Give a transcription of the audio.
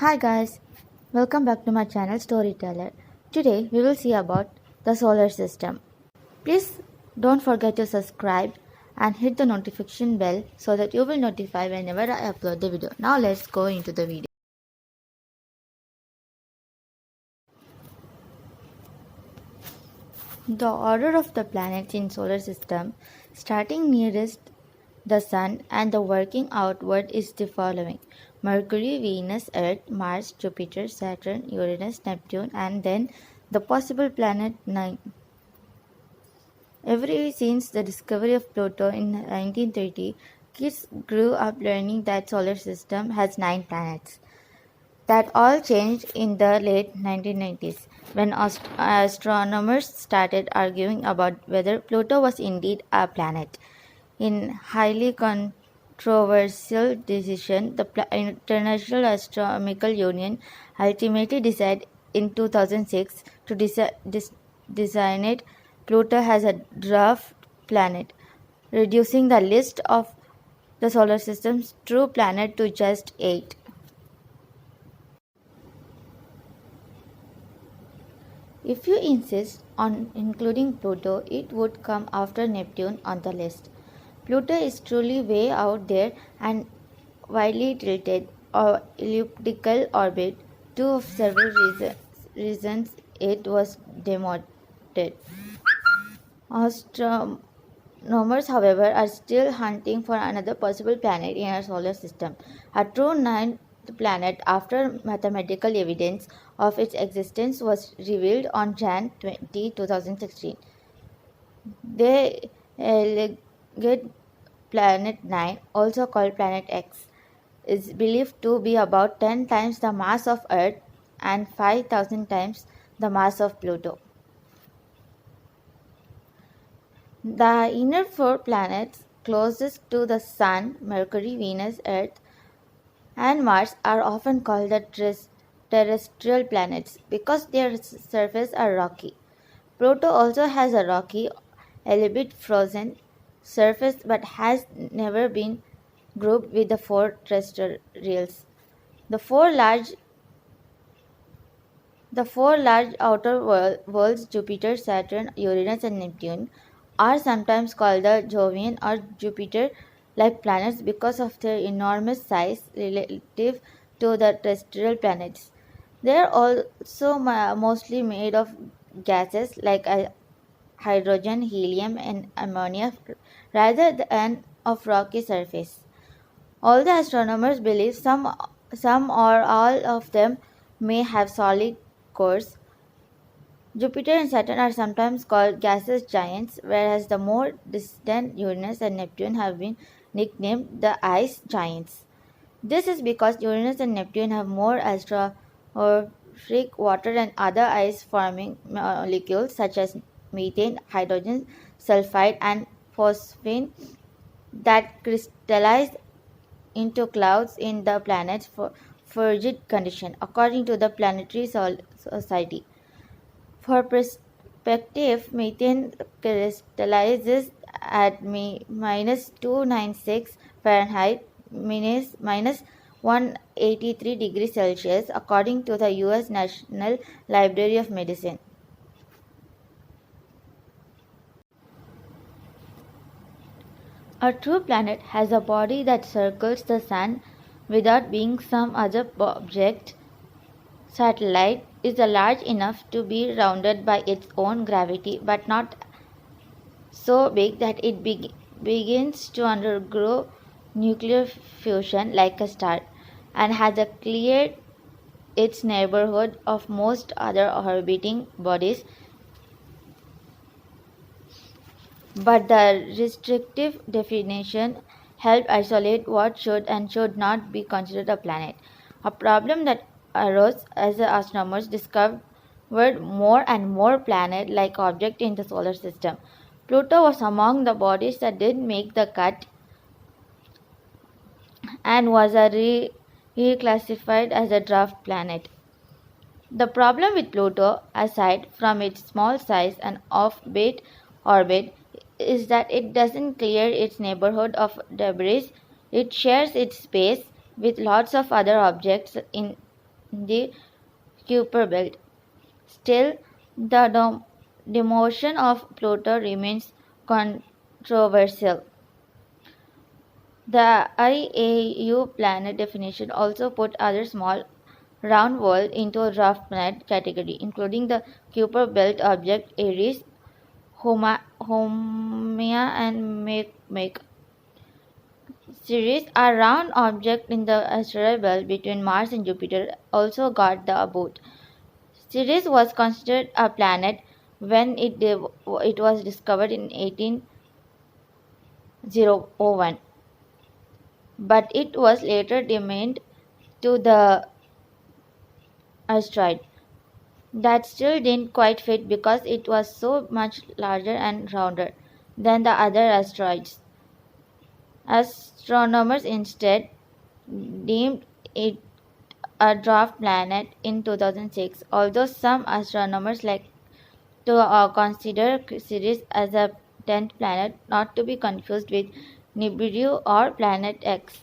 Hi guys, welcome back to my channel Storyteller. Today we will see about the solar system. Please don't forget to subscribe and hit the notification bell so that you will notify whenever I upload the video. Now let's go into the video. The order of the planets in solar system, starting nearest the sun and the working outward is the following: Mercury, Venus, Earth, Mars, Jupiter, Saturn, Uranus, Neptune, and then the possible planet 9. Ever since the discovery of Pluto in 1930, kids grew up learning that solar system has 9 planets. That all changed in the late 1990s when astronomers started arguing about whether Pluto was indeed a planet. In highly controversial decision, the International Astronomical Union ultimately decided in 2006 to designate Pluto as a dwarf planet, reducing the list of the solar system's true planets to just 8. If you insist on including Pluto, it would come after Neptune on the list. Pluto is truly way out there and widely tilted or elliptical orbit, two of several reasons it was demoted. Astronomers, however, are still hunting for another possible planet in our solar system, a true ninth planet after mathematical evidence of its existence was revealed on Jan 2016. They alleged Planet 9, also called Planet X, is believed to be about 10 times the mass of Earth and 5,000 times the mass of Pluto. The inner 4 planets closest to the Sun, Mercury, Venus, Earth, and Mars, are often called the terrestrial planets because their surfaces are rocky. Pluto also has a rocky, a little bit frozen surface but has never been grouped with the 4 terrestrials. The four large outer worlds, Jupiter, Saturn, Uranus, and Neptune, are sometimes called the Jovian or Jupiter-like planets because of their enormous size relative to the terrestrial planets. They are also mostly made of gases like hydrogen, helium, and ammonia rather than of rocky surface. Although astronomers believe some or all of them may have solid cores, Jupiter and Saturn are sometimes called gaseous giants, whereas the more distant Uranus and Neptune have been nicknamed the ice giants. This is because Uranus and Neptune have more atmospheric water and other ice-forming molecules such as methane, hydrogen sulfide, and phosphine that crystallize into clouds in the planet's frigid condition, according to the Planetary Society. For perspective, methane crystallizes at minus 296 Fahrenheit minus 183 degrees Celsius, according to the U.S. National Library of Medicine. A true planet has a body that circles the Sun without being some other object. Satellite is large enough to be rounded by its own gravity, but not so big that it begins to undergo nuclear fusion like a star, and has cleared its neighborhood of most other orbiting bodies. But the restrictive definition helped isolate what should and should not be considered a planet, a problem that arose as the astronomers discovered more and more planet-like objects in the solar system. Pluto was among the bodies that did make the cut and was reclassified as a dwarf planet. The problem with Pluto, aside from its small size and off-beat orbit, is that it doesn't clear its neighborhood of debris. It shares its space with lots of other objects in in the Kuiper belt. Still, the demotion of Pluto remains controversial. The IAU planet definition also put other small round worlds into a dwarf planet category, including the Kuiper belt object Eris, Haumea, and Makemake. Ceres, a round object in the asteroid belt between Mars and Jupiter, also got the boot. Ceres was considered a planet when it was discovered in 1801, but it was later demoted to the asteroid. That still didn't quite fit because it was so much larger and rounder than the other asteroids. Astronomers instead deemed it a dwarf planet in 2006, although some astronomers like to consider Ceres as a 10th planet, not to be confused with Nibiru or Planet X.